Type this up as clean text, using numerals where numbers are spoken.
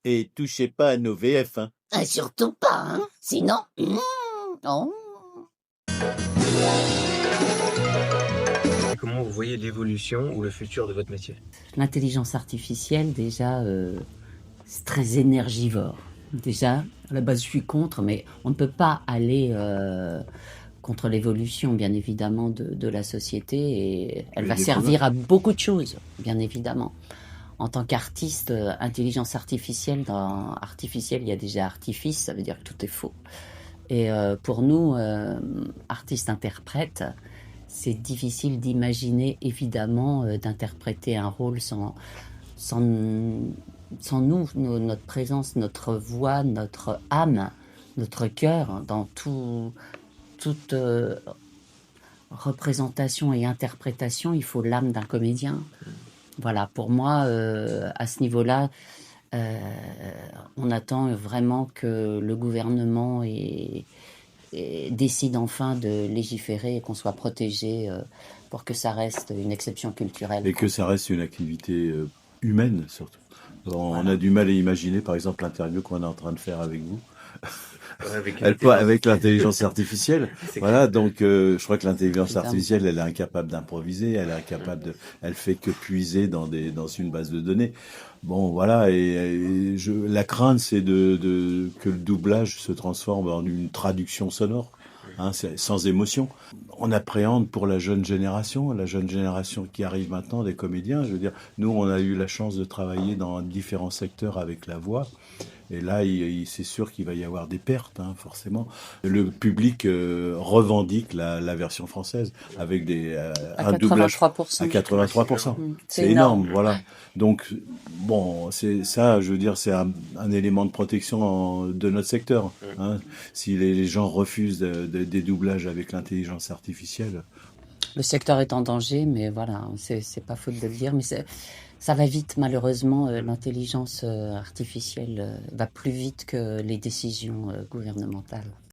Et touchez pas à nos VF, hein. Ah, surtout pas, hein. Sinon, oh. Et comment vous voyez l'évolution ou le futur de votre métier? L'intelligence artificielle, déjà, c'est très énergivore. Déjà, à la base, je suis contre, mais on ne peut pas aller contre l'évolution, bien évidemment, de la société. Et elle Mais va des servir à beaucoup de choses, bien évidemment. En tant qu'artiste, intelligence artificielle, dans artificielle, il y a déjà artifice, ça veut dire que tout est faux. Et pour nous, artistes-interprètes, c'est difficile d'imaginer, évidemment, d'interpréter un rôle sans nous, notre présence, notre voix, notre âme, notre cœur, dans toute représentation et interprétation, il faut l'âme d'un comédien. Voilà, pour moi, à ce niveau-là, on attend vraiment que le gouvernement décide enfin de légiférer et qu'on soit protégé pour que ça reste une exception culturelle. Et que ça reste une activité humaine, surtout. On Voilà. a du mal à imaginer, par exemple, l'interview qu'on est en train de faire avec vous. Ouais, Avec l'intelligence artificielle. Voilà, donc je crois que l'intelligence Évidemment. artificielle, elle est incapable d'improviser, elle fait que puiser dans une base de données. Bon, voilà, la crainte, c'est que le doublage se transforme en une traduction sonore, hein, sans émotion. On appréhende pour la jeune génération qui arrive maintenant, des comédiens. Je veux dire, nous, on a eu la chance de travailler dans différents secteurs avec la voix. Et là, c'est sûr qu'il va y avoir des pertes, hein, forcément. Le public revendique la version française avec À un doublage 83%. à 83%. C'est énorme, voilà. Donc, bon, c'est ça, je veux dire, c'est un élément de protection de notre secteur. Hein. Si les gens refusent des doublages avec l'intelligence artificielle. Le secteur est en danger, mais voilà, c'est pas faute de le dire, mais ça va vite, malheureusement. L'intelligence artificielle va plus vite que les décisions gouvernementales.